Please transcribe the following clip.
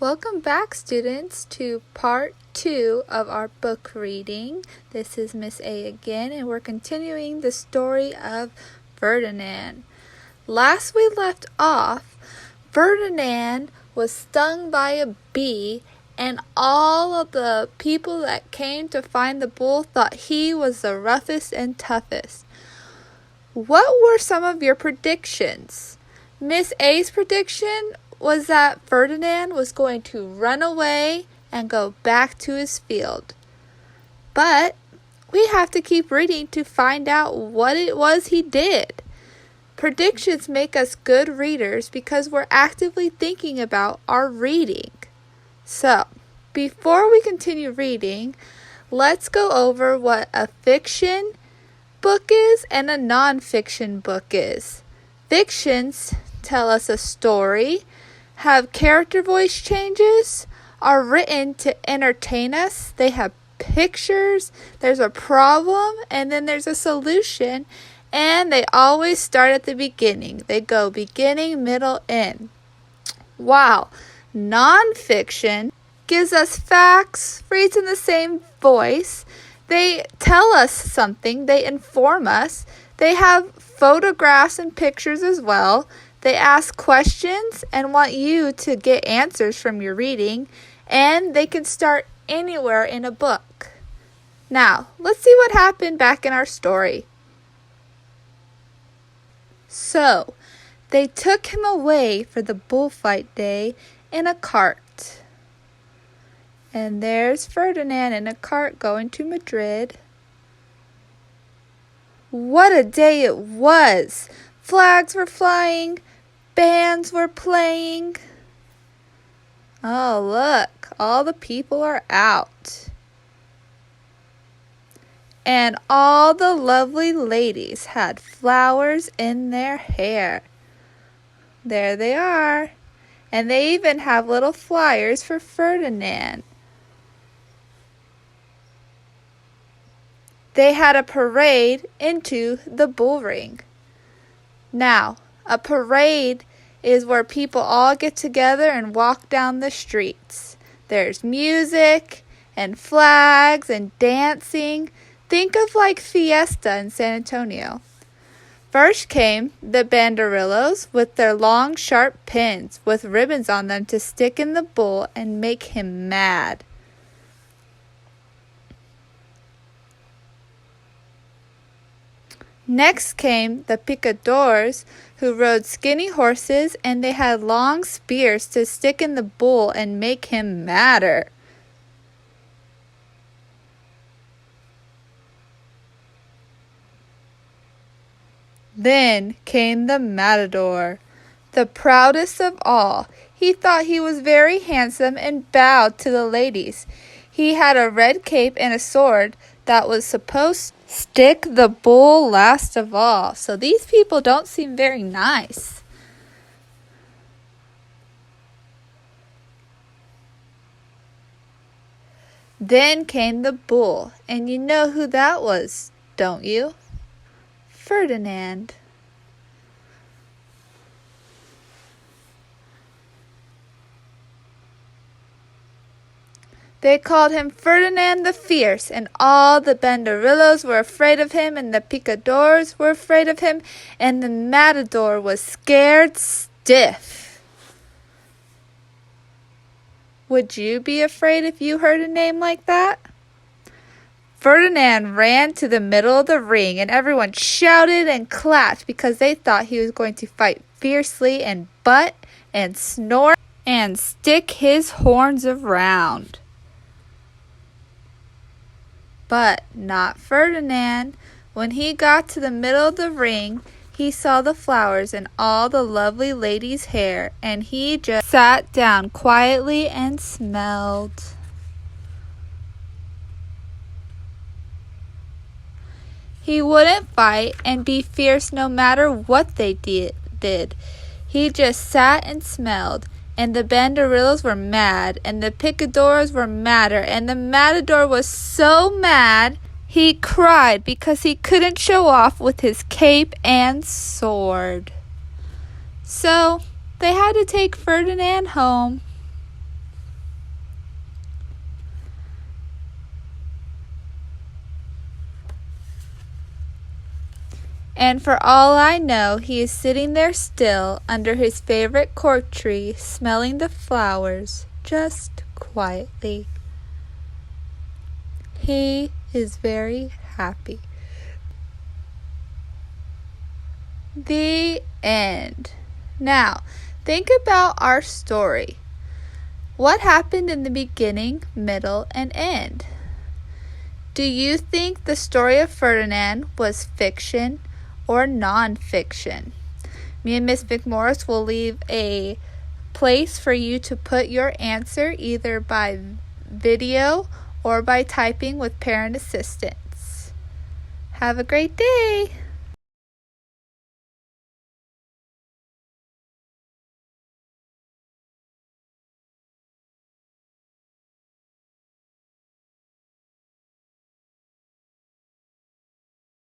Welcome back, students, to part 2 of our book reading. This is Miss A again, and we're continuing the story of Ferdinand. Last we left off, Ferdinand was stung by a bee, and all of the people that came to find the bull thought he was the roughest and toughest. What were some of your predictions? Miss A's prediction was that Ferdinand was going to run away and go back to his field. But we have to keep reading to find out what it was he did. Predictions make us good readers because we're actively thinking about our reading. So, before we continue reading, let's go over what a fiction book is and a non-fiction book is. Fictions tell us a story, have character voice changes, are written to entertain us, they have pictures, there's a problem, and then there's a solution, and they always start at the beginning. They go beginning, middle, end. Wow. Non-fiction gives us facts, reads in the same voice, they tell us something, they inform us, they have photographs and pictures as well. They ask questions and want you to get answers from your reading, and they can start anywhere in a book. Now, let's see what happened back in our story. So, they took him away for the bullfight day in a cart. And there's Ferdinand in a cart going to Madrid. What a day it was! Flags were flying, bands were playing. Oh, look, all the people are out. And all the lovely ladies had flowers in their hair. There they are. And they even have little flyers for Ferdinand. They had a parade into the bull ring. Now, a parade is where people all get together and walk down the streets. There's music and flags and dancing. Think of like Fiesta in San Antonio. First came the banderillos with their long, sharp pins with ribbons on them to stick in the bull and make him mad. Next came the picadors, who rode skinny horses, and they had long spears to stick in the bull and make him madder. Then came the matador, the proudest of all. He thought he was very handsome and bowed to the ladies. He had a red cape and a sword that was supposed to stick the bull last of all. So these people don't seem very nice. Then came the bull, and you know who that was, don't you? Ferdinand. They called him Ferdinand the Fierce, and all the banderillos were afraid of him, and the picadors were afraid of him, and the matador was scared stiff. Would you be afraid if you heard a name like that? Ferdinand ran to the middle of the ring, and everyone shouted and clapped because they thought he was going to fight fiercely and butt and snort and stick his horns around. But not Ferdinand. When he got to the middle of the ring, he saw the flowers in all the lovely ladies' hair, and he just sat down quietly and smelled. He wouldn't fight and be fierce no matter what they did. He just sat and smelled. And the banderillos were mad, and the picadors were madder, and the matador was so mad he cried because he couldn't show off with his cape and sword. So they had to take Ferdinand home. And for all I know, he is sitting there still under his favorite cork tree, smelling the flowers, just quietly. He is very happy. The end. Now, think about our story. What happened in the beginning, middle, and end? Do you think the story of Ferdinand was fiction or non-fiction? Me and Miss McMorris will leave a place for you to put your answer either by video or by typing with parent assistance. Have a great day!